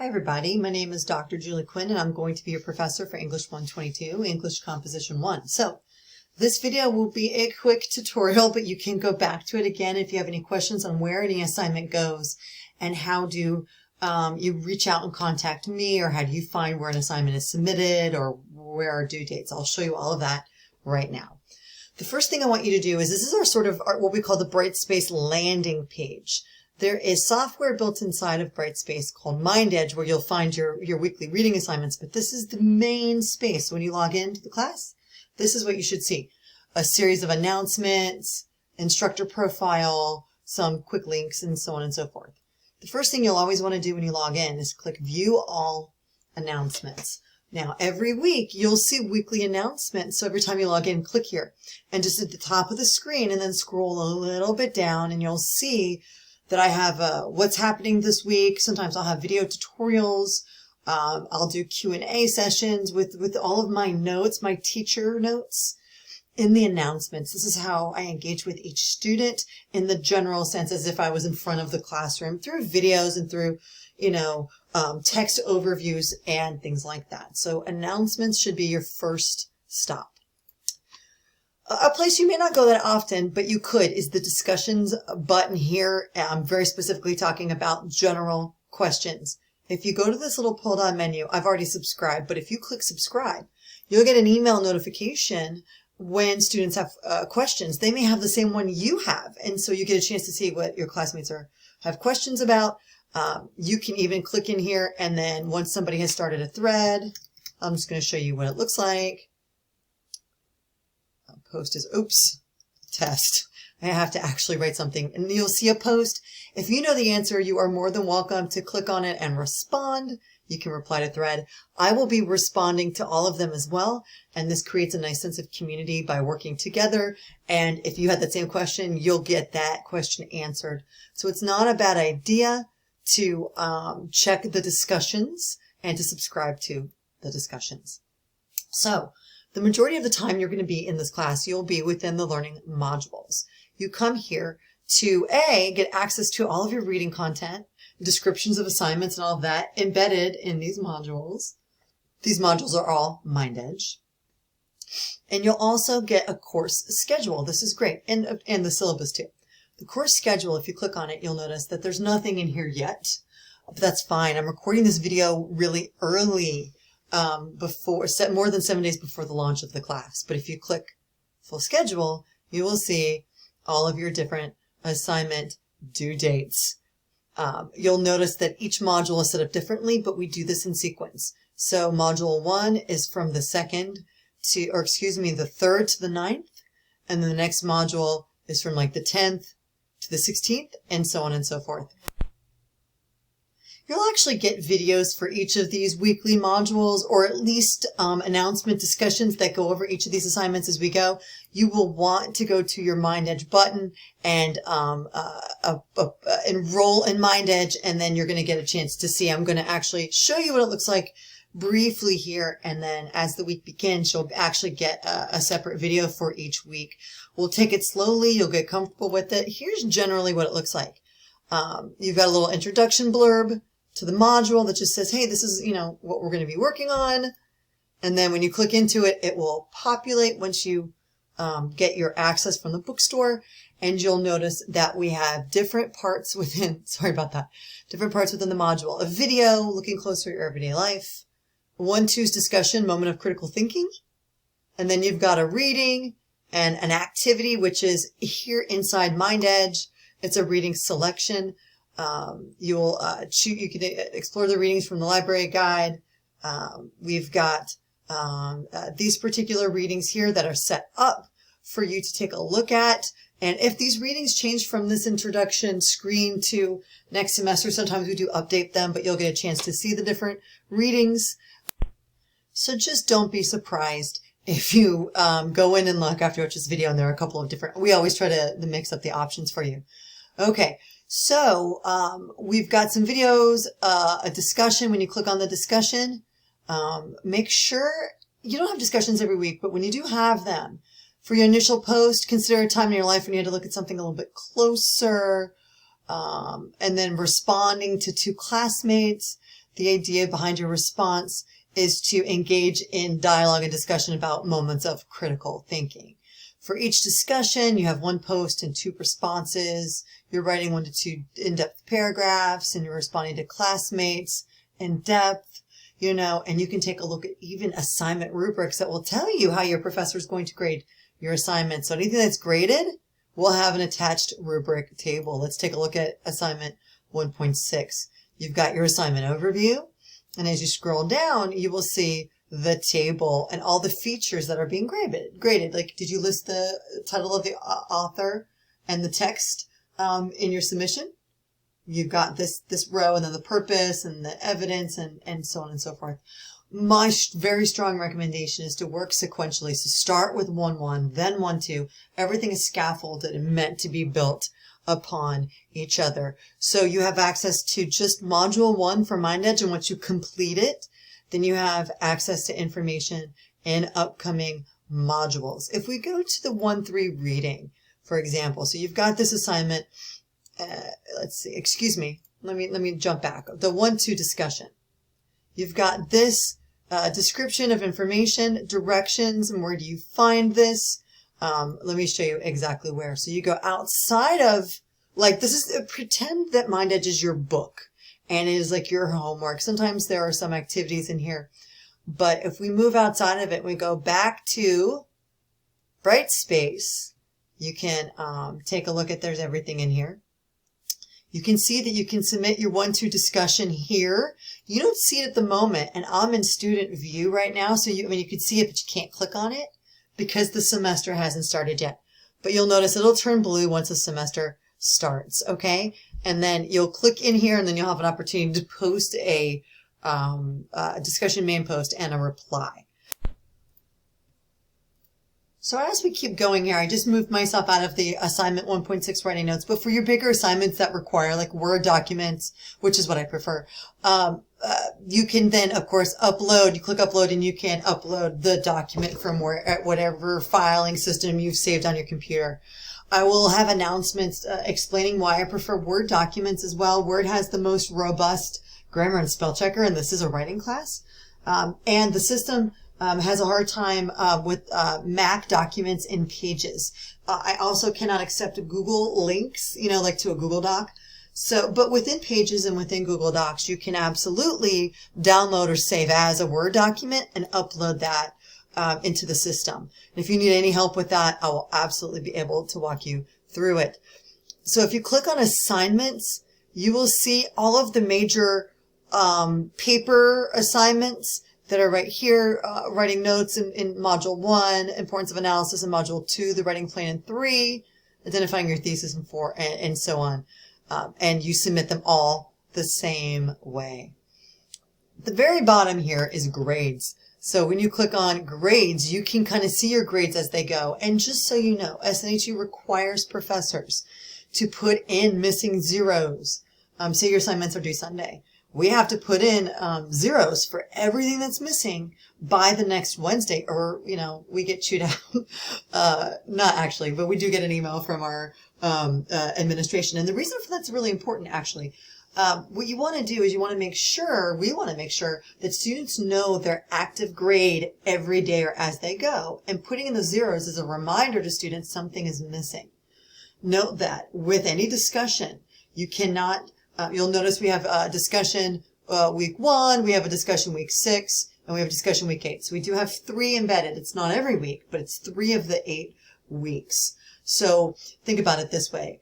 Hi everybody, my name is Dr. Julie Quinn and I'm going to be your professor for English 122, English Composition 1. So this video will be a quick tutorial, but you can go back to it again if you have any questions on where any assignment goes and how do you reach out and contact me, or how do you find where an assignment is submitted or where are due dates. I'll show you all of that right now. The first thing I want you to do is, this is our sort of what we call the Brightspace landing page. There is software built inside of Brightspace called MindEdge where you'll find your weekly reading assignments, but this is the main space. When you log into the class, this is what you should see. A series of announcements, instructor profile, some quick links, and so on and so forth. The first thing you'll always want to do when you log in is click View All Announcements. Now, every week you'll see weekly announcements, so every time you log in, click here. And just at the top of the screen, and then scroll a little bit down, and you'll see that I have what's happening this week. Sometimes I'll have video tutorials. I'll do Q&A sessions with all of my notes, my teacher notes in the announcements. This is how I engage with each student in the general sense, as if I was in front of the classroom, through videos and through, text overviews and things like that. So announcements should be your first stop. A place you may not go that often, but you could, is the discussions button here. I'm very specifically talking about general questions. If you go to this little pull-down menu, I've already subscribed, but if you click subscribe, you'll get an email notification when students have questions. They may have the same one you have, and so you get a chance to see what your classmates have questions about. You can even click in here, and then once somebody has started a thread, I'm just going to show you what it looks like. Post is, oops, test. I have to actually write something, and you'll see a post. If you know the answer, you are more than welcome to click on it and respond. You can reply to thread. I will be responding to all of them as well, and this creates a nice sense of community by working together. And if you had that same question, you'll get that question answered. So it's not a bad idea to check the discussions and to subscribe to the discussions. So the majority of the time you're going to be in this class, you'll be within the learning modules. You come here to get access to all of your reading content, descriptions of assignments and all of that embedded in these modules. These modules are all MindEdge. And you'll also get a course schedule. This is great. And the syllabus too. The course schedule, if you click on it, you'll notice that there's nothing in here yet. But that's fine. I'm recording this video really early, more than 7 days before the launch of the class. But if you click full schedule, you will see all of your different assignment due dates. You'll notice that each module is set up differently, but we do this in sequence. So module 1 is from the 3rd to the 9th. And then the next module is from like the 10th to the 16th, and so on and so forth. You'll actually get videos for each of these weekly modules, or at least announcement discussions that go over each of these assignments as we go. You will want to go to your MindEdge button and enroll in MindEdge, and then you're going to get a chance to see. I'm going to actually show you what it looks like briefly here, and then as the week begins, you'll actually get a separate video for each week. We'll take it slowly. You'll get comfortable with it. Here's generally what it looks like. You've got a little introduction blurb to the module that just says, hey, this is, what we're going to be working on. And then when you click into it, it will populate once you get your access from the bookstore. And you'll notice that we have different parts within, different parts within the module. A video looking closer at your everyday life. 1-2's discussion, moment of critical thinking. And then you've got a reading and an activity, which is here inside MindEdge. It's a reading selection. You can explore the readings from the library guide. We've got these particular readings here that are set up for you to take a look at. And if these readings change from this introduction screen to next semester, sometimes we do update them, but you'll get a chance to see the different readings. So just don't be surprised if you go in and look after you watch this video, and there are a couple of different, we always try to mix up the options for you. Okay. So we've got some videos, a discussion. When you click on the discussion, make sure you don't have discussions every week, but when you do have them, for your initial post, consider a time in your life when you had to look at something a little bit closer, and then responding to 2 classmates. the idea behind your response is to engage in dialogue and discussion about moments of critical thinking. For each discussion, you have 1 post and 2 responses. You're writing 1 to 2 in-depth paragraphs, and you're responding to classmates in depth, and you can take a look at even assignment rubrics that will tell you how your professor is going to grade your assignment. So anything that's graded will have an attached rubric table. Let's take a look at assignment 1.6. You've got your assignment overview, and as you scroll down, you will see the table and all the features that are being graded. Like, did you list the title of the author and the text in your submission? You've got this row, and then the purpose and the evidence and so on and so forth. My very strong recommendation is to work sequentially. So start with 1.1, then 1.2. Everything is scaffolded and meant to be built upon each other. So you have access to just module 1 for MindEdge, and once you complete it, then you have access to information in upcoming modules. If we go to the 1.3 reading, for example, so you've got this assignment, let's see, excuse me, let me jump back. The 1.2 discussion. You've got this description of information, directions, and where do you find this? Let me show you exactly where. So you go outside of, like, this is, pretend that MindEdge is your book and it is like your homework. Sometimes there are some activities in here, but if we move outside of it, we go back to Brightspace, you can take a look at, there's everything in here. You can see that you can submit your 1.2 discussion here. You don't see it at the moment, and I'm in student view right now, so you can see it, but you can't click on it because the semester hasn't started yet. But you'll notice it'll turn blue once the semester starts, okay? And then you'll click in here, and then you'll have an opportunity to post a discussion main post and a reply. So as we keep going here, I just moved myself out of the assignment 1.6 writing notes, but for your bigger assignments that require like Word documents, which is what I prefer, you can then, of course, upload. You click upload and you can upload the document from whatever filing system you've saved on your computer. I will have announcements explaining why I prefer Word documents as well. Word has the most robust grammar and spell checker, and this is a writing class. And the system has a hard time with Mac documents in Pages. I also cannot accept Google links, like to a Google Doc. So, but within Pages and within Google Docs, you can absolutely download or save as a Word document and upload that into the system. And if you need any help with that, I will absolutely be able to walk you through it. So if you click on assignments, you will see all of the major paper assignments that are right here, writing notes in Module 1, importance of analysis in Module 2, the writing plan in 3, identifying your thesis in 4, and so on. And you submit them all the same way. The very bottom here is grades. So when you click on grades, you can kind of see your grades as they go. And just so you know, SNHU requires professors to put in missing zeros. Say your assignments are due Sunday. We have to put in zeros for everything that's missing by the next Wednesday, or, we get chewed out. Not actually, but we do get an email from our administration. And the reason for that's really important, actually. What you want to do is we want to make sure that students know their active grade every day or as they go. And putting in the zeros is a reminder to students something is missing. Note that with any discussion, you cannot... you'll notice we have a discussion week 1, we have a discussion week 6, and we have a discussion week 8. So we do have 3 embedded. It's not every week, but it's 3 of the 8 weeks. So think about it this way.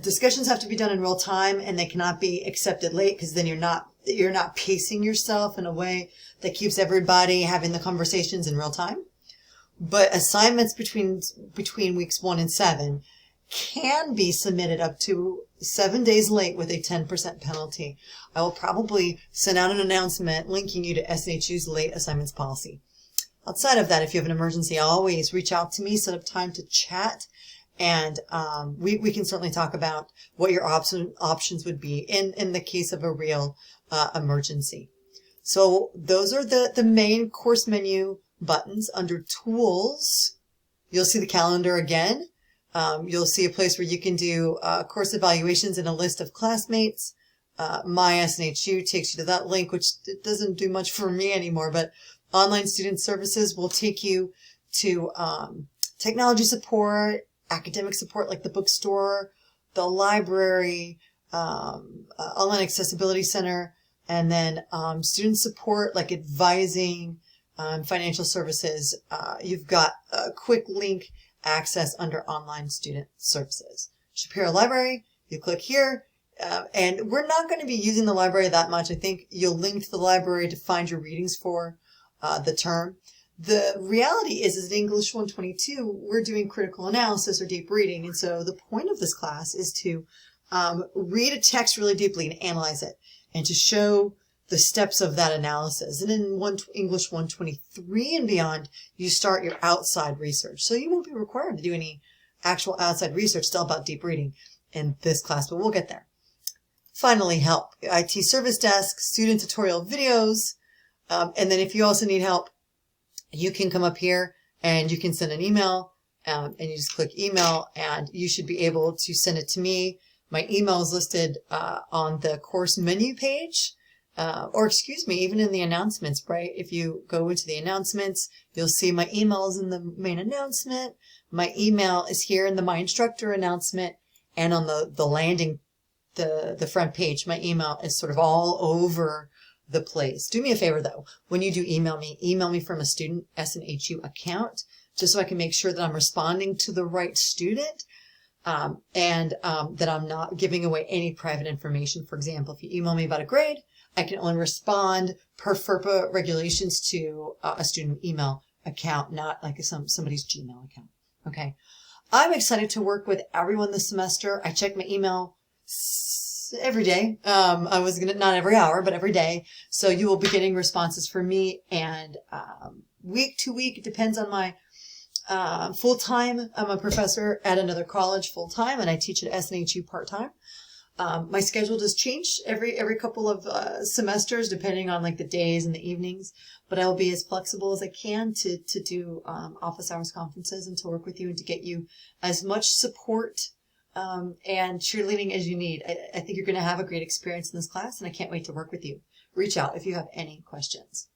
Discussions have to be done in real time, and they cannot be accepted late, because then you're not pacing yourself in a way that keeps everybody having the conversations in real time. But assignments between weeks 1 and 7 can be submitted up to 7 days late with a 10% penalty. I will probably send out an announcement linking you to SNHU's late assignments policy. Outside of that, if you have an emergency, always reach out to me, set up time to chat, and we can certainly talk about what your options would be in the case of a real emergency. So those are the main course menu buttons. Under Tools, you'll see the calendar again. You'll see a place where you can do course evaluations and a list of classmates. My SNHU takes you to that link, which it doesn't do much for me anymore, but online student services will take you to technology support, academic support like the bookstore, the library, online accessibility center, and then student support like advising, financial services. You've got a quick link access under online student services. Shapiro Library, you click here. And we're not going to be using the library that much. I think you'll link to the library to find your readings for the term. The reality is in English 122, we're doing critical analysis or deep reading. And so the point of this class is to read a text really deeply and analyze it, and to show the steps of that analysis. And in English 123 and beyond, you start your outside research. So you won't be required to do any actual outside research, still about deep reading in this class, but we'll get there. Finally, help. IT service desk, student tutorial videos. And then if you also need help, you can come up here and you can send an email, and you just click email, and you should be able to send it to me. My email is listed on the course menu page, or excuse me, even in the announcements, right? If you go into the announcements, you'll see my email is in the main announcement. My email is here in the My Instructor announcement, and on the landing the front page, my email is sort of all over the place. Do me a favor though, when you do email me from a student SNHU account, just so I can make sure that I'm responding to the right student, and that I'm not giving away any private information. For example, if you email me about a grade, I can only respond per FERPA regulations to a student email account, not like somebody's Gmail account. Okay. I'm excited to work with everyone this semester. I check my email every day. Not every hour, but every day. So you will be getting responses from me, and week to week, it depends on my full-time. I'm a professor at another college full-time, and I teach at SNHU part-time. My schedule does change every couple of semesters, depending on like the days and the evenings, but I will be as flexible as I can to do office hours conferences and to work with you and to get you as much support and cheerleading as you need. I think you're going to have a great experience in this class, and I can't wait to work with you. Reach out if you have any questions.